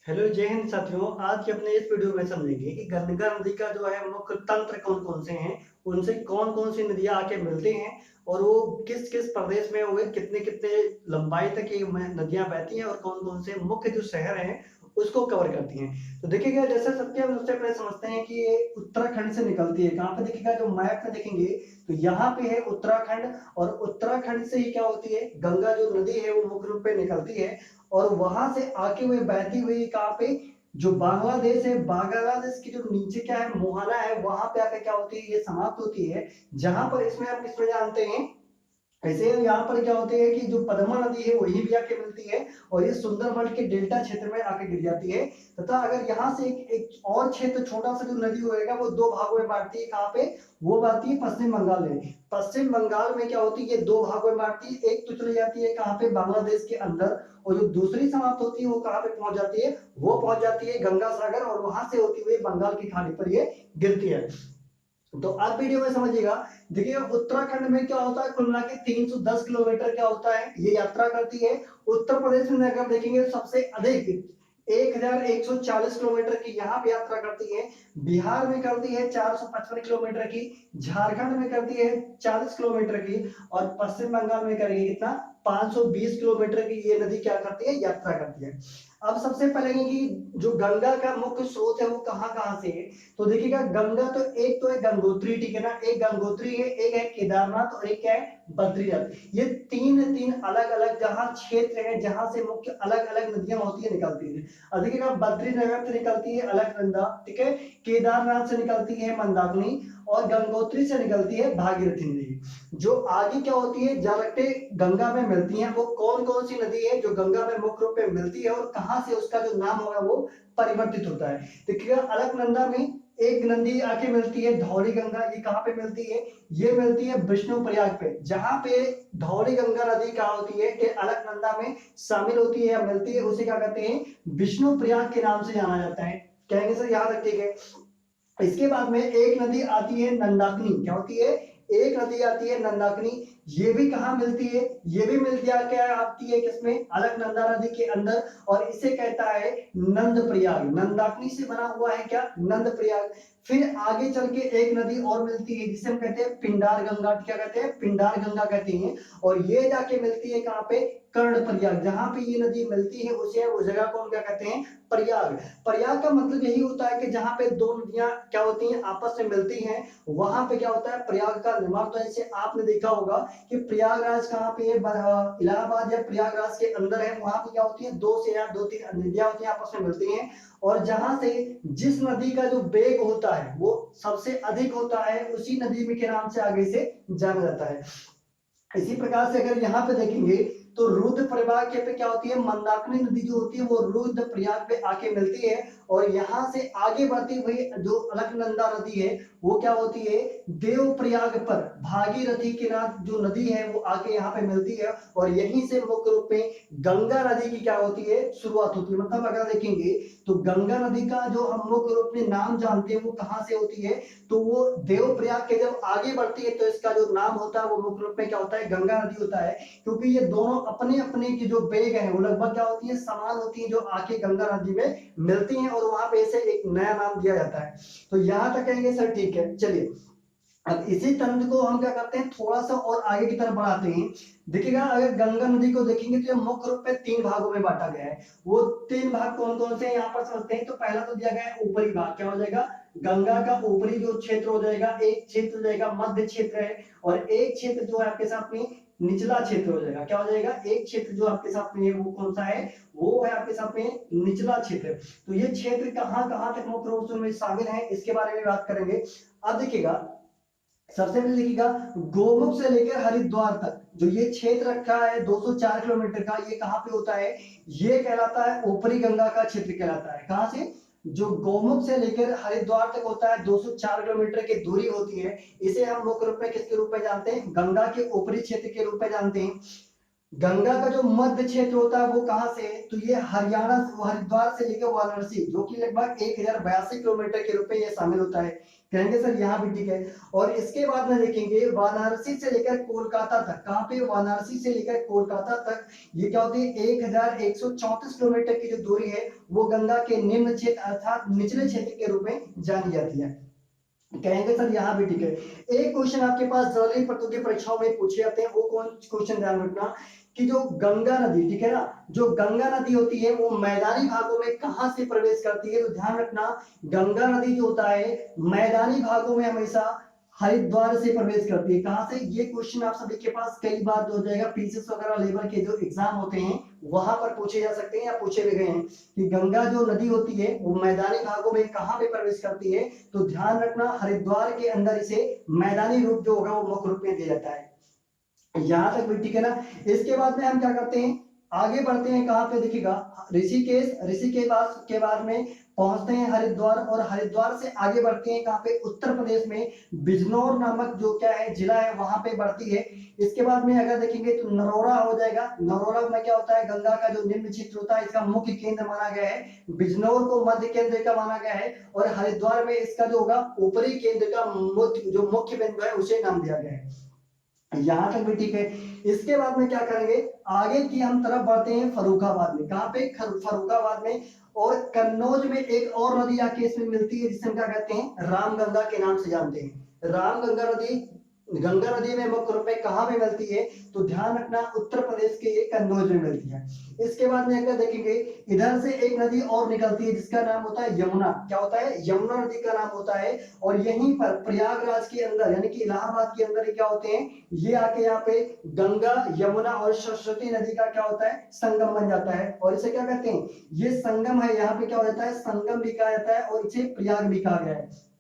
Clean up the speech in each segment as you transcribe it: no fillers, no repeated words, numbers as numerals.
Hello जय हिंद साथियों। आज के अपने इस वीडियो में समझेंगे कि गंगा नदी का जो है मुख्य तंत्र कौन कौन से हैं, उनसे कौन कौन सी नदियां आके मिलती हैं और वो किस किस प्रदेश में हुए कितने कितने लंबाई तक ये नदियां बहती हैं और कौन कौन से मुख्य जो शहर हैं उसको कवर करती हैं। तो देखिएगा, जैसे सबसे पहले समझते हैं कि ये उत्तराखंड से निकलती है। कहाँ पे देखिएगा, जो मैप में देखेंगे तो यहाँ पे है उत्तराखंड, और उत्तराखंड से ही क्या होती है, गंगा जो नदी है वो मुख्य रूप में निकलती है और वहां से आके हुए बहती हुई कहाँ पे, जो बांग्लादेश है, बांग्लादेश की जो नीचे क्या है मोहाना है, वहां पे आकर क्या होती है, ये समाप्त होती है। जहां पर इसमें हम किसमें जानते हैं, ऐसे यहाँ पर क्या होते हैं कि जो पद्मा नदी है वही भी आके मिलती है और ये सुंदरबन के डेल्टा क्षेत्र में आके गिर जाती है। तथा अगर यहाँ से एक और क्षेत्र छोटा सा जो नदी होएगा वो दो भागों में बांटती है। कहाँ पे वो बांटती है, पश्चिम बंगाल में। पश्चिम बंगाल में क्या होती है, ये दो भागों में बांटती है। एक तो चली जाती है कहाँ पे, बांग्लादेश के अंदर, और जो दूसरी समाप्त होती है वो कहाँ पे पहुंच जाती है, वो पहुंच जाती है गंगा सागर, और वहां से होती हुई बंगाल की खाड़ी पर ये गिरती है। तो आप वीडियो में समझिएगा। देखिए उत्तराखंड में क्या होता है, कुल मिला के 310 किलोमीटर क्या होता है, ये यात्रा करती है। उत्तर प्रदेश में अगर देखेंगे सबसे अधिक 1140 किलोमीटर की यहाँ पे यात्रा करती है। बिहार में करती है 455 किलोमीटर की, झारखंड में करती है 40 किलोमीटर की, और पश्चिम बंगाल में करेगी कितना, 520 किलोमीटर की ये नदी क्या करती है, यात्रा करती है। अब सबसे पहले कि जो गंगा का मुख्य स्रोत है वो कहाँ कहाँ से है, तो देखिएगा गंगा तो एक तो है गंगोत्री, ठीक है ना, एक गंगोत्री है, एक है केदारनाथ और एक क्या है, बद्रीनाथ। ये तीन तीन अलग अलग जहाँ क्षेत्र है जहां से मुख्य अलग अलग नदियां होती है, निकलती है। अब देखिएगा बद्रीनाथ से निकलती है अलकनंदा, ठीक है, केदारनाथ से निकलती है मंदाकिनी, और गंगोत्री से निकलती है भागीरथी नदी। जो आगे क्या होती है, डायरेक्ट गंगा में मिलती हैं, वो कौन कौन सी नदी है जो गंगा में मुख्य रूप में मिलती है और कहां से उसका जो नाम होगा वो परिवर्तित होता है। देखिएगा अलकनंदा में एक नदी आके मिलती है धौली गंगा, ये कहाँ पे मिलती है, ये मिलती है विष्णु प्रयाग पे। जहां पे धौली गंगा नदी कहाँ होती है, ये अलकनंदा में शामिल होती है या मिलती है, उसे क्या कहते हैं, विष्णु प्रयाग के नाम से जाना जाता है। कहेंगे सर, याद रखिएगा। इसके बाद में एक नदी आती है नंदाकिनी, क्या होती है, एक नदी आती है नंदाकिनी। ये भी कहाँ मिलती है, ये भी मिल गया क्या आती है किसमें, अलकनंदा नदी के अंदर, और इसे कहता है नंद प्रयाग। नंदाकिनी से बना हुआ है क्या, नंद प्रयाग। फिर आगे चल के एक नदी और मिलती है जिसे हम कहते हैं पिंडार गंगा, क्या कहते हैं, पिंडार गंगा कहते हैं, और ये जाके मिलती है कहाँ पे, कर्ण प्रयाग। जहां पे ये नदी मिलती है उसे उस जगह को हम क्या कहते हैं, प्रयाग। प्रयाग का मतलब यही होता है कि जहां पे दो नदियां क्या होती हैं, आपस में मिलती हैं, वहां पे क्या होता है, प्रयाग का निर्माण। तो ऐसे आपने देखा होगा कि प्रयागराज कहाँ पे है, इलाहाबाद या प्रयागराज के अंदर है, वहां पे क्या होती है, दो से या दो तीन नदियां होती हैं, आपस में मिलती हैं, और जहां से जिस नदी का जो वेग होता है वो सबसे अधिक होता है, उसी नदी में के नाम से आगे से जाना जाता है। इसी प्रकार से अगर यहाँ पे देखेंगे तो रुद्र प्रयाग के पे क्या होती है, मंदाकिनी नदी जो होती है वो रुद्र प्रयाग पे आके मिलती है, और यहाँ से आगे बढ़ती हुई जो अलकनंदा नदी है वो क्या होती है, देव प्रयाग पर भागीरथी के नाथ जो नदी है वो आके यहाँ पे मिलती है, और यहीं से मुख्य रूप में गंगा नदी की क्या होती है, शुरुआत होती है। मतलब अगर देखेंगे तो गंगा नदी का जो हम मुख्य रूप में नाम जानते हैं वो कहाँ से होती है, तो वो देव प्रयाग के जब आगे बढ़ती है तो इसका जो नाम होता है वो मुख्य रूप में क्या होता है, गंगा नदी होता है। क्योंकि ये दोनों अपने अपने की जो वेग है वो लगभग क्या होती है, समान होती है, जो आके गंगा नदी में मिलती हैं, और वहां पे इसे एक नया नाम दिया जाता है। तो यहां तक कहेंगे सर, ठीक है, चलिए। अब इसी तंत्र को हम क्या करते हैं, थोड़ा सा और आगे की तरफ बढ़ाते हैं। देखिएगा अगर गंगा नदी को देखेंगे तो ये मुख्य रूप में तीन भागों में बांटा गया है। वो तीन भाग कौन कौन से हैं यहाँ पर समझते हैं। तो पहला तो दिया गया है ऊपरी भाग, क्या हो जाएगा, गंगा का ऊपरी जो क्षेत्र हो जाएगा, एक क्षेत्र हो जाएगा मध्य क्षेत्र है, और एक क्षेत्र जो है आपके साथ में निचला क्षेत्र हो जाएगा। क्या हो जाएगा, एक क्षेत्र जो आपके साथ में है वो कौन सा है, वो है आपके साथ में निचला क्षेत्र। तो ये क्षेत्र कहाँ कहाँ तक मुख्य रूप से शामिल है, इसके बारे में बात करेंगे। अब देखिएगा सबसे पहले देखिएगा, गोमुख से लेकर हरिद्वार तक जो ये क्षेत्र रखा है 204 किलोमीटर का, ये कहाँ पे होता है, ये कहलाता है ऊपरी गंगा का क्षेत्र कहलाता है। कहां से, जो गोमुख से लेकर हरिद्वार तक होता है 204 किलोमीटर की दूरी होती है, इसे हम मुख्य रूप में किसके रूप में जानते हैं, गंगा के ऊपरी क्षेत्र के रूप में जानते हैं। गंगा का जो मध्य क्षेत्र होता है वो कहां से है, तो ये हरियाणा हरिद्वार से लेकर वाराणसी, जो कि लगभग 1082 किलोमीटर के रूप में ये शामिल होता है। कहेंगे सर यहाँ भी ठीक है। और इसके बाद में देखेंगे वाराणसी से लेकर कोलकाता तक, कहाँ पे, वाराणसी से लेकर कोलकाता तक, ये क्या होती है 1134 किलोमीटर की जो दूरी है वो गंगा के निम्न क्षेत्र अर्थात निचले क्षेत्र के रूप में जानी जाती है। कहेंगे सर यहाँ भी ठीक है। एक क्वेश्चन आपके पास जनरली प्रतियोगी परीक्षाओं में पूछे जाते हैं, वो कौन क्वेश्चन ध्यान रखना कि जो गंगा नदी, ठीक है ना, जो गंगा नदी होती है वो मैदानी भागों में कहां से प्रवेश करती है, तो ध्यान रखना गंगा नदी जो होता है मैदानी भागों में हमेशा हरिद्वार से प्रवेश करती है। कहां से, ये क्वेश्चन आप सभी के पास कई बार जो हो जाएगा पीसीएस वगैरह लेवल के जो एग्जाम होते हैं वहां पर पूछे जा सकते हैं या पूछे भी गए हैं कि गंगा जो नदी होती है वो मैदानी भागों में कहां पे प्रवेश करती है, तो ध्यान रखना हरिद्वार के अंदर इसे मैदानी रूप जो होगा वो मुख्य रूप में दिया जाता है। यहां तक भी ठीक है ना। इसके बाद में हम क्या करते हैं, आगे बढ़ते हैं, कहां पे देखिएगा ऋषिकेश, ऋषिकेश के बाद में पहुंचते हैं हरिद्वार, और हरिद्वार से आगे बढ़ते हैं कहां पे, उत्तर प्रदेश में बिजनौर नामक जो क्या है जिला है वहां पे बढ़ती है। इसके बाद में अगर देखेंगे तो नरोरा हो जाएगा। नरोरा में क्या होता है, गंगा का जो निम्न क्षेत्र होता है इसका मुख्य केंद्र माना गया है, बिजनौर को मध्य केंद्र का माना गया है, और हरिद्वार में इसका जो होगा ऊपरी केंद्र का जो मुख्य बिंदु है उसे नाम दिया गया है। यहां तक भी ठीक है। इसके बाद में क्या करेंगे, आगे की हम तरफ बढ़ते हैं फर्रुखाबाद में, कहां पे, फर्रुखाबाद में, और कन्नौज में एक और नदी आके इसमें मिलती है जिसे हम क्या कहते हैं रामगंगा के नाम से जानते हैं। रामगंगा नदी, गंगा नदी में मुख्य रूप में कहां पे मिलती है, तो ध्यान रखना उत्तर प्रदेश के कन्नौज में मिलती है। इसके बाद में अगर देखेंगे इधर से एक नदी और निकलती है जिसका नाम होता है यमुना, क्या होता है, यमुना नदी का नाम होता है, और यहीं पर प्रयागराज के अंदर यानी कि इलाहाबाद के अंदर क्या होते हैं, ये आके यहाँ पे गंगा यमुना और सरस्वती नदी का क्या होता है संगम बन जाता है, और इसे क्या कहते हैं, ये संगम है, यहाँ पे क्या हो जाता है संगम भी कहा जाता है, और इसे प्रयाग भी कहा गया है।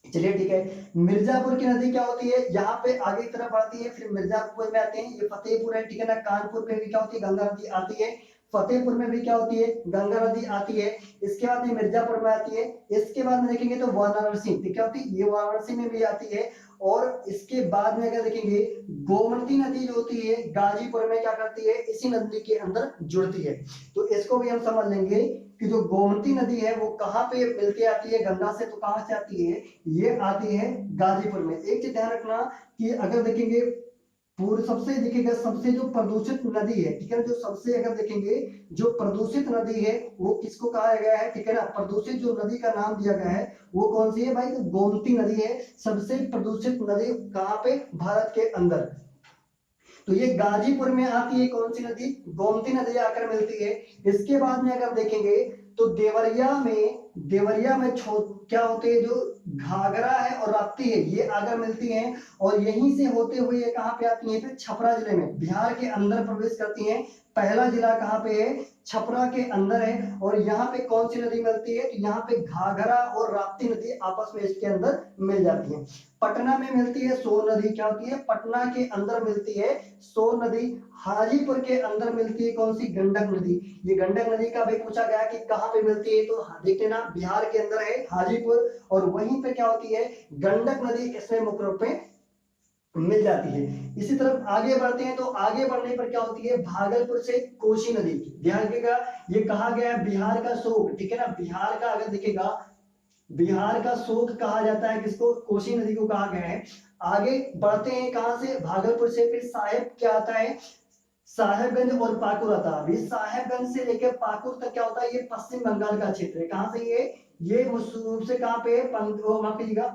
चलिए ठीक है। मिर्जापुर की नदी क्या होती है, यहाँ पे आगे की तरफ आती है, फिर मिर्जापुर में आते हैं, ये फतेहपुर है, ठीक है ना, कानपुर में भी क्या होती है गंगा नदी आती है, फतेहपुर में भी क्या होती है गंगा नदी आती है। इसके बाद में मिर्जापुर में आती है। इसके बाद में देखेंगे तो वाराणसी, क्या होती है, ये वाराणसी में भी आती है, और इसके बाद में अगर देखेंगे गोमती नदी जो होती है गाजीपुर में क्या करती है, इसी नदी के अंदर जुड़ती है। तो इसको भी हम समझ लेंगे कि जो गोमती नदी है वो कहाँ पे मिलके आती है गंगा से, तो कहां से आती है, ये आती है गाजीपुर में। एक चीज ध्यान रखना कि अगर देखेंगे पूर्व सबसे दिखेगा सबसे जो प्रदूषित नदी है, ठीक है, जो सबसे अगर देखेंगे जो प्रदूषित नदी है वो किसको कहा गया है, ठीक है ना, प्रदूषित जो नदी का नाम दिया गया है वो कौन सी है भाई, तो गोमती नदी है सबसे प्रदूषित नदी कहां पे, भारत के अंदर। तो ये गाजीपुर में आती है कौन सी नदी, गोमती नदी आकर मिलती है। इसके बाद में अगर देखेंगे तो देवरिया में क्या होते हैं जो घाघरा है और राप्ती है ये आकर मिलती हैं, और यहीं से होते हुए ये कहां पे आती हैं, फिर छपरा जिले में बिहार के अंदर प्रवेश करती हैं। पहला जिला कहां पे है, छपरा के अंदर है, और यहाँ पे कौन सी नदी मिलती है, तो यहाँ पे घाघरा और राप्ती नदी आपस में इसके अंदर मिल जाती है। पटना में मिलती है सोन नदी, क्या होती है, पटना के अंदर मिलती है सोन नदी। हाजीपुर के अंदर मिलती है कौन सी, गंडक नदी। ये गंडक नदी का भी पूछा गया कि कहां पे मिलती है, तो देख लेना बिहार के अंदर है हाजीपुर, और वहीं पे क्या होती है गंडक नदी इसमें मुख्य रूप में मिल जाती है। इसी तरफ आगे बढ़ते हैं, तो आगे बढ़ने पर क्या होती है, भागलपुर से कोसी नदी, ध्यान रखिएगा ये कहा गया है बिहार का शोक, ठीक है ना, बिहार का अगर दिखेगा बिहार का शोक कहा जाता है किसको, कोसी नदी को कहा गया है। आगे बढ़ते हैं कहां से, भागलपुर से, फिर साहेब क्या आता है, साहेबगंज और पाकुड़ आता है। अभी साहेबगंज से लेकर पाकुड़ तक क्या होता है, ये पश्चिम बंगाल का क्षेत्र है। कहां से ये मुख्य रूप से कहां पे, माफ कीजिएगा,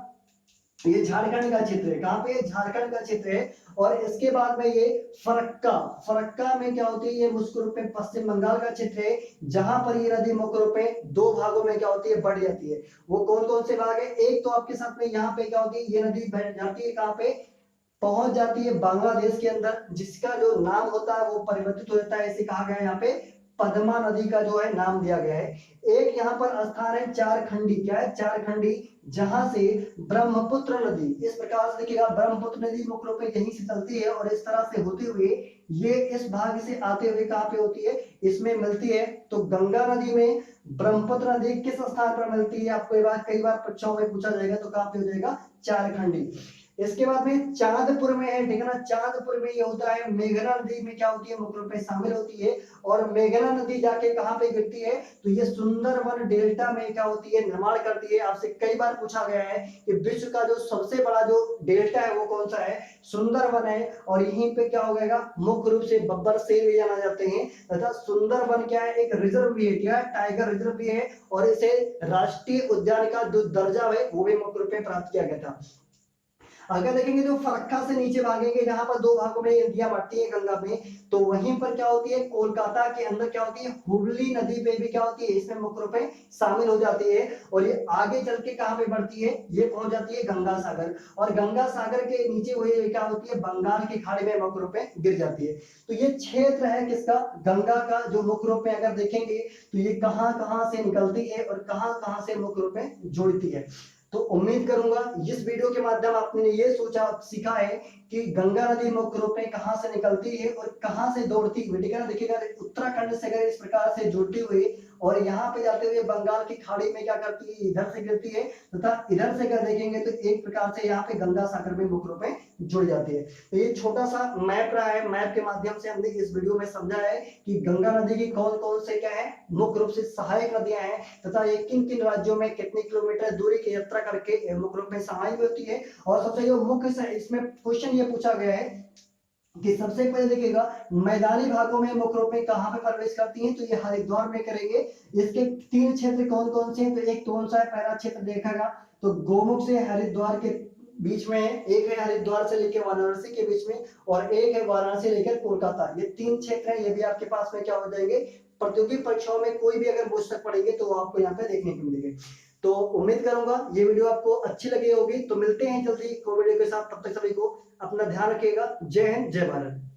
ये झारखंड का क्षेत्र है। कहां पे, झारखंड का क्षेत्र है। और इसके बाद में ये फरक्का में क्या होती है, ये मुख्य रूप में पश्चिम बंगाल का क्षेत्र है, जहां पर ये नदी मुख्य रूप में दो भागों में क्या होती है बढ़ जाती है। वो कौन कौन से भाग है, एक तो आपके साथ में यहाँ पे क्या होती है, ये नदी बह जाती है कहां पे, पहुंच जाती है बांग्लादेश के अंदर, जिसका जो नाम होता है वो परिवर्तित हो जाता है, इसे कहा गया है यहाँ पे पद्मा नदी का जो है नाम दिया गया है। एक यहाँ पर स्थान है चारखंडी, क्या है, चारखंडी, जहां से ब्रह्मपुत्र नदी, इस प्रकार से देखिएगा ब्रह्मपुत्र नदी मुख्य रूप में यहीं से चलती है, और इस तरह से होते हुए ये इस भाग से आते हुए कहां पे होती है, इसमें मिलती है। तो गंगा नदी में ब्रह्मपुत्र नदी किस स्थान पर मिलती है, आपको कई बार परीक्षाओं में पूछा जाएगा, तो कहां पे हो जाएगा, चारखंडी। इसके बाद में चांदपुर में है, ठीक है ना, चांदपुर में ये होता है, मेघना नदी में क्या होती है, मुख्य रूप में शामिल होती है। और मेघना नदी जाके कहाँ पे गिरती है, तो ये सुंदरवन डेल्टा में क्या होती है, निर्माण करती है। आपसे कई बार पूछा गया है कि विश्व का जो सबसे बड़ा जो डेल्टा है वो कौन सा है, सुंदरवन है। और यहीं पे क्या हो गएगा, मुख्य रूप से बब्बर शेर भी जाना जाते हैं तथा सुंदरवन क्या है, एक रिजर्व भी है, क्या है, टाइगर रिजर्व भी है। और इसे राष्ट्रीय उद्यान का जो दर्जा है वो भी मुख्य रूप में प्राप्त किया गया था। अगर देखेंगे जो फरक्का से नीचे भागेंगे, जहां पर दो भागों में नदियां बढ़ती है गंगा में, तो वहीं पर क्या होती है, कोलकाता के अंदर क्या होती है, हुगली नदी पे भी क्या होती है, इसमें मुख्य रूप में शामिल हो जाती है। और ये आगे चल के कहां पे बढ़ती है, ये पहुंच जाती है गंगा सागर। और गंगा सागर के नीचे वही क्या होती है, बंगाल की खाड़ी में मुख्य रूप में गिर जाती है। तो ये क्षेत्र है किसका, गंगा का, जो मुख्य रूप में अगर देखेंगे तो ये कहां कहां से निकलती है और कहां कहां से मुख्य रूप में जुड़ती है। तो उम्मीद करूंगा इस वीडियो के माध्यम आपने ये सोचा सीखा है कि गंगा नदी मुख्य रूप में कहां से निकलती है और कहां से दौड़ती हुई, ठीक है ना। देखिएगा उत्तराखंड से अगर इस प्रकार से जुड़ती हुई और यहाँ पे जाते हुए बंगाल की खाड़ी में क्या करती है, इधर से गिरती है तथा इधर से अगर देखेंगे तो एक प्रकार से यहाँ पे गंगा सागर में मुख्य रूप में जुड़ जाती है। तो ये छोटा सा मैप रहा है, मैप के माध्यम से हमने इस वीडियो में समझा है कि गंगा नदी की कौन कौन से क्या है, मुख्य रूप से सहायक नदियां हैं तथा ये किन किन राज्यों में कितने किलोमीटर दूरी की यात्रा करके मुख्य रूप में सहायक होती है। और सबसे जो मुख्य इसमें क्वेश्चन ये पूछा गया है कि सबसे पहले देखिएगा मैदानी भागों में मुख्य रूप में कहां पे प्रवेश करती हैं, तो ये हरिद्वार में करेंगे। इसके तीन क्षेत्र कौन कौन से हैं, तो एक कौन सा है, पहला क्षेत्र देखेगा तो गोमुख से हरिद्वार के बीच में है, एक है हरिद्वार से लेकर वाराणसी के बीच में, और एक है वाराणसी लेकर कोलकाता। ये तीन क्षेत्र है, ये भी आपके पास में क्या हो जाएंगे, प्रतियोगी परीक्षाओं में कोई भी अगर पुस्तक पढ़ेंगे तो आपको यहाँ पे देखने को मिलेंगे। तो उम्मीद करूंगा ये वीडियो आपको अच्छी लगी होगी। तो मिलते हैं जल्दी को वीडियो के साथ, तब तक सभी को अपना ध्यान रखिएगा। जय हिंद, जय भारत।